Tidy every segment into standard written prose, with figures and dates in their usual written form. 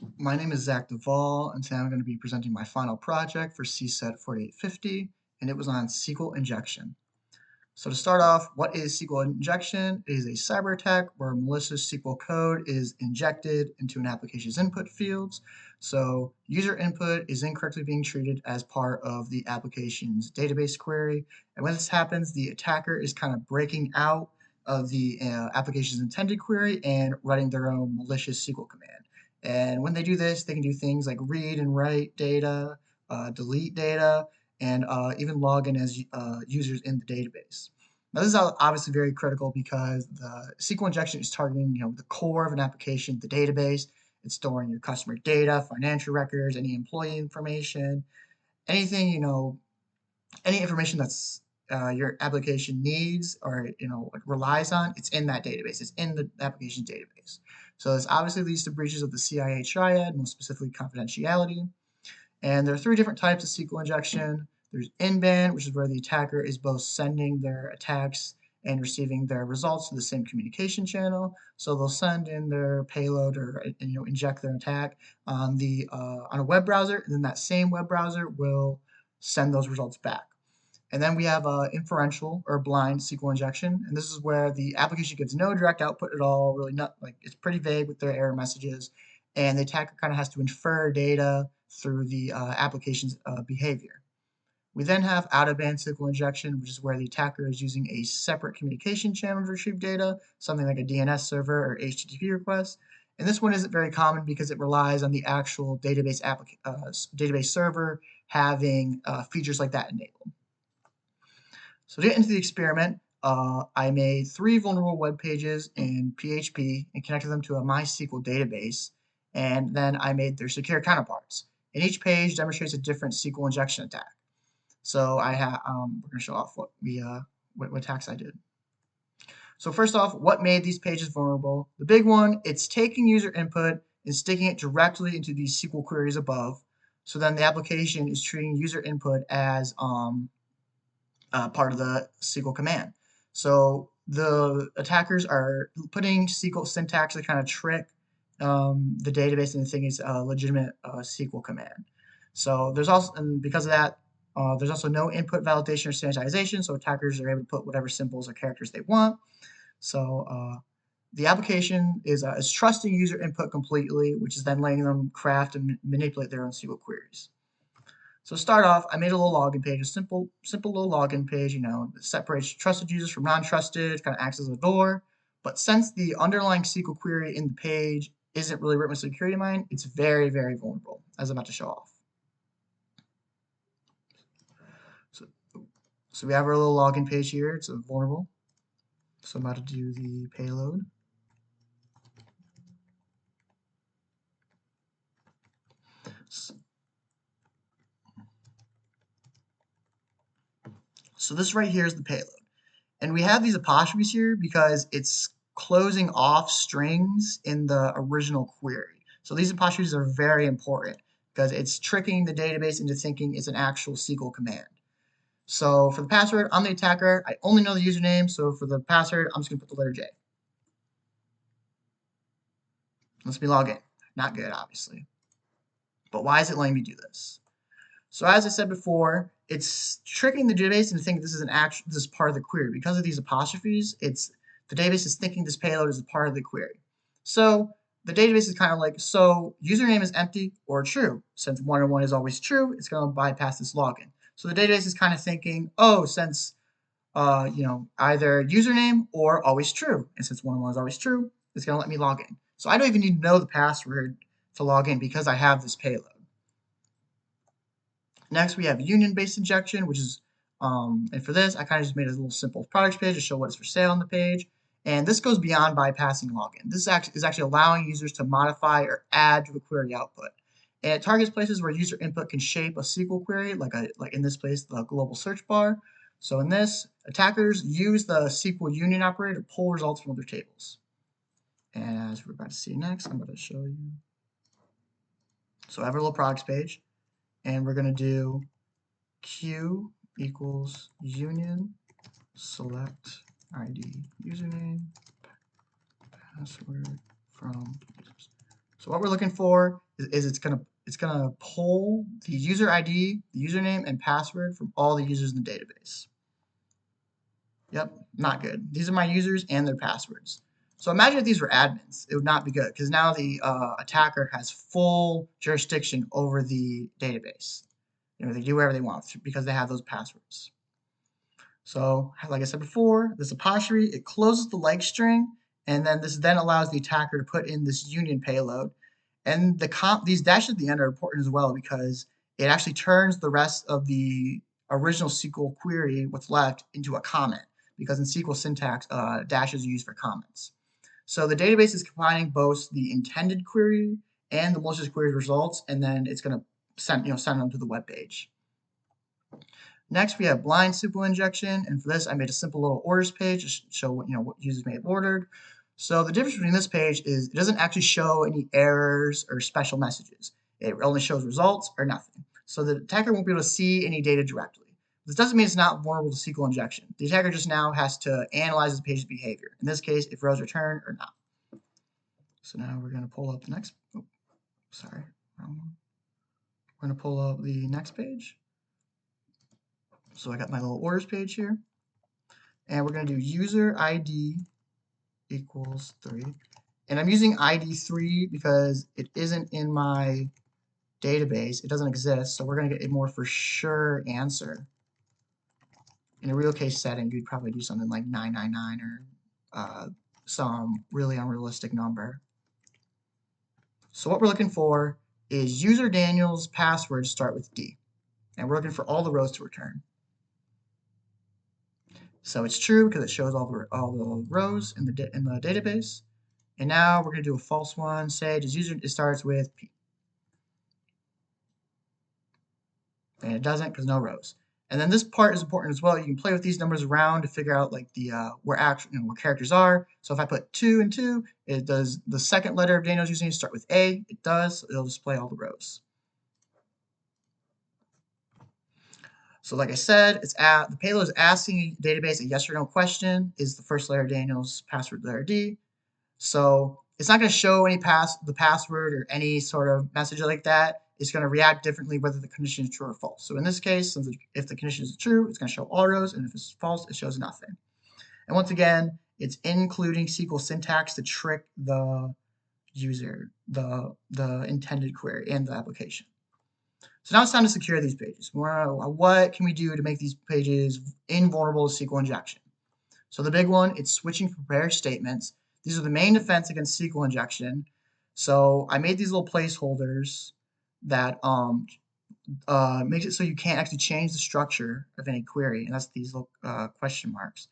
My name is Zach Duvall, and today I'm going to be presenting my final project for CSET4850, and it was on SQL injection. So to start off, what is SQL injection? It is a cyber attack where malicious SQL code is injected into an application's input fields. So user input is incorrectly being treated as part of the application's database query. And when this happens, the attacker is kind of breaking out of the application's intended query and writing their own malicious SQL command. And when they do this, they can do things like read and write data, delete data, and even log in as users in the database. Now, this is obviously very critical because the SQL injection is targeting, the core of an application, the database. It's storing your customer data, financial records, any employee information, anything, any information that's your application needs or relies on. It's in that database. It's in the application's database. So this obviously leads to breaches of the CIA triad, most specifically confidentiality. And there are three different types of SQL injection. There's in-band, which is where the attacker is both sending their attacks and receiving their results to the same communication channel. So they'll send in their payload or inject their attack on a web browser, and then that same web browser will send those results back. And then we have inferential or blind SQL injection, and this is where the application gives no direct output at all. Really, not like it's pretty vague with their error messages, and the attacker kind of has to infer data through the application's behavior. We then have out-of-band SQL injection, which is where the attacker is using a separate communication channel to retrieve data, something like a DNS server or HTTP request. And this one isn't very common because it relies on the actual database server having features like that enabled. So to get into the experiment, I made 3 vulnerable web pages in PHP and connected them to a MySQL database, and then I made their secure counterparts. And each page demonstrates a different SQL injection attack. So we're going to show off what attacks I did. So first off, what made these pages vulnerable? The big one, it's taking user input and sticking it directly into these SQL queries above. So then the application is treating user input as part of the SQL command. So the attackers are putting SQL syntax to kind of trick the database into thinking it's a legitimate SQL command. So there's also, and because of that, there's also no input validation or sanitization, so attackers are able to put whatever symbols or characters they want. So the application is trusting user input completely, which is then letting them craft and manipulate their own SQL queries. So to start off, I made a little login page, a simple little login page, that separates trusted users from non-trusted, kind of acts as a door. But since the underlying SQL query in the page isn't really written with security in mind, it's very, very vulnerable, as I'm about to show off. So we have our little login page here. It's vulnerable. So I'm about to do the payload. So this right here is the payload. And we have these apostrophes here because it's closing off strings in the original query. So these apostrophes are very important because it's tricking the database into thinking it's an actual SQL command. So for the password, I'm the attacker. I only know the username. So for the password, I'm just going to put the letter J. Let's me log in. Not good, obviously. But why is it letting me do this? So as I said before, it's tricking the database into thinking this is part of the query. Because of these apostrophes, the database is thinking this payload is a part of the query. So the database is kind of like, so username is empty or true. Since 1 and 1 is always true, it's going to bypass this login. So the database is kind of thinking, oh, since either username or always true, and since 1 and 1 is always true, it's going to let me log in. So I don't even need to know the password to log in because I have this payload. Next, we have union-based injection, which is, and for this, I kind of just made a little simple products page to show what is for sale on the page. And this goes beyond bypassing login. This is actually allowing users to modify or add to the query output. And it targets places where user input can shape a SQL query, like in this place, the global search bar. So in this, attackers use the SQL union operator to pull results from other tables. And as we're about to see next, I'm going to show you. So I have a little products page. And we're going to do Q equals union select ID username password from users. So what we're looking for is it's gonna pull the user ID, the username, and password from all the users in the database. Yep, not good. These are my users and their passwords. So imagine if these were admins, it would not be good because now the attacker has full jurisdiction over the database. You know, they do whatever they want because they have those passwords. So, like I said before, this apostrophe, it closes the like string, and then this then allows the attacker to put in this union payload. And these dashes at the end are important as well because it actually turns the rest of the original SQL query, what's left, into a comment because in SQL syntax, dashes are used for comments. So the database is combining both the intended query and the malicious query results, and then it's going to send them to the web page. Next, we have blind SQL injection, and for this, I made a simple little orders page to show what users may have ordered. So the difference between this page is it doesn't actually show any errors or special messages. It only shows results or nothing. So the attacker won't be able to see any data directly. This doesn't mean it's not vulnerable to SQL injection. The attacker just now has to analyze the page's behavior. In this case, if rows return or not. So now we're going to pull up the next. Oh, sorry, wrong one. We're going to pull up the next page. So I got my little orders page here. And we're going to do user ID equals 3. And I'm using ID 3 because it isn't in my database. It doesn't exist. So we're going to get a more for sure answer. In a real case setting, you'd probably do something like 999 or some really unrealistic number. So what we're looking for is user Daniel's password start with D. And we're looking for all the rows to return. So it's true because it shows all the rows in the database. And now we're going to do a false one. Say does user it starts with P. And it doesn't because no rows. And then this part is important as well. You can play with these numbers around to figure out like the where characters are. So if I put 2 and 2, it does the second letter of Daniel's username start with A. It does. So it'll display all the rows. So like I said, the payload is asking the database a yes or no question. Is the first letter of Daniel's password letter D? So it's not going to show the password or any sort of message like that. It's going to react differently whether the condition is true or false. So in this case, if the condition is true, it's going to show all rows, and if it's false, it shows nothing. And once again, it's including SQL syntax to trick the user, the intended query and the application. So now it's time to secure these pages. What can we do to make these pages invulnerable to SQL injection? So the big one, it's switching from prepared statements. These are the main defense against SQL injection. So I made these little placeholders that makes it so you can't actually change the structure of any query, and that's these little question marks.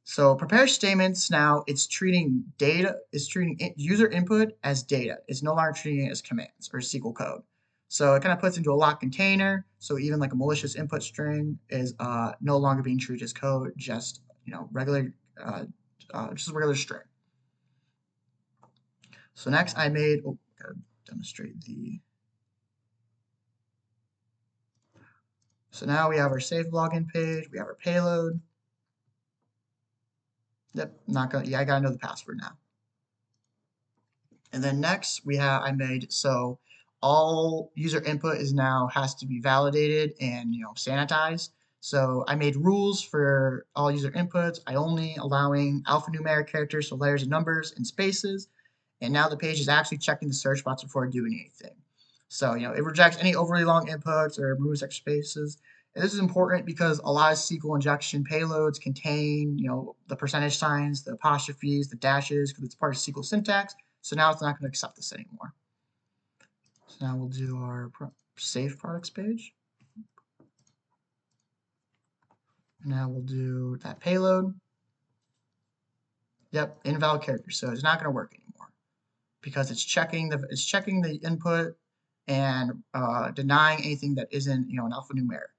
So prepared statements now it's treating user input as data. It's no longer treating it as commands or SQL code. So it kind of puts into a locked container. So even like a malicious input string is no longer being treated as code, just regular just a regular string. So next I made gotta demonstrate the. So now we have our safe login page. We have our payload. Yep, I gotta know the password now. And then next I made so all user input has to be validated and sanitized. So I made rules for all user inputs. I only allowing alphanumeric characters, so letters and numbers and spaces. And now the page is actually checking the search box before doing anything. So it rejects any overly long inputs or removes extra spaces. And this is important because a lot of SQL injection payloads contain the percentage signs, the apostrophes, the dashes because it's part of SQL syntax. So now it's not going to accept this anymore. So now we'll do our save products page. Now we'll do that payload. Yep, invalid character. So it's not going to work anymore because it's checking the input and denying anything that isn't an alphanumeric.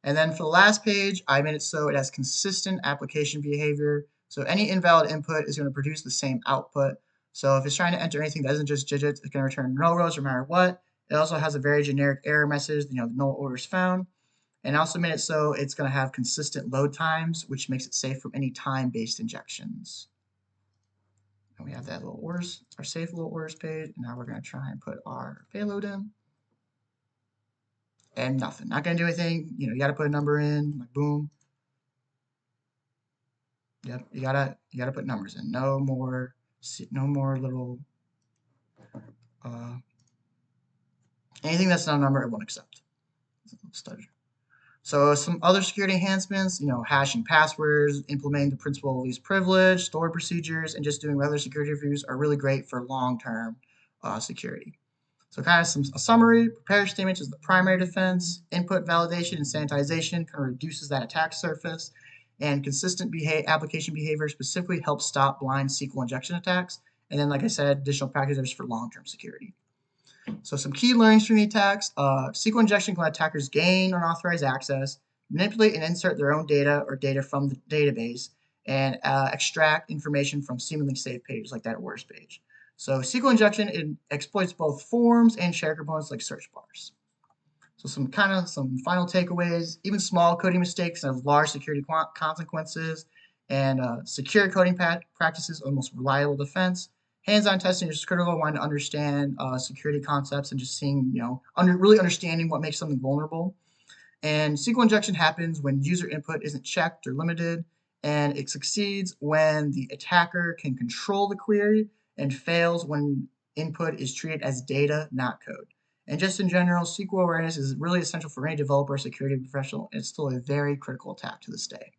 And then for the last page, I made it so it has consistent application behavior. So any invalid input is going to produce the same output. So if it's trying to enter anything that isn't just digits, it's going to return no rows no matter what. It also has a very generic error message, no orders found. And also made it so it's going to have consistent load times, which makes it safe from any time-based injections. And we have Add that little ORS, our safe little ORS page, and now we're going to try and put our payload in. And nothing. Not going to do anything. You got to put a number in, like boom. Yep, you gotta put numbers in. No more little anything that's not a number, it won't accept. So some other security enhancements, hashing passwords, implementing the principle of least privilege, stored procedures, and just doing regular security reviews are really great for long-term security. So kind of a summary, preparer statements is the primary defense, input validation and sanitization kind of reduces that attack surface, and consistent application behavior specifically helps stop blind SQL injection attacks. And then, like I said, additional packages for long-term security. So some key learnings from the attacks, SQL injection can let attackers gain unauthorized access, manipulate and insert their own data or data from the database, and extract information from seemingly safe pages like that ORS page. So SQL injection exploits both forms and shared components like search bars. So some final takeaways, even small coding mistakes have large security consequences, and secure coding practices are the most reliable defense. Hands-on testing is critical when to understand security concepts and just seeing, really understanding what makes something vulnerable. And SQL injection happens when user input isn't checked or limited, and it succeeds when the attacker can control the query and fails when input is treated as data, not code. And just in general, SQL awareness is really essential for any developer or security professional, and it's still a very critical attack to this day.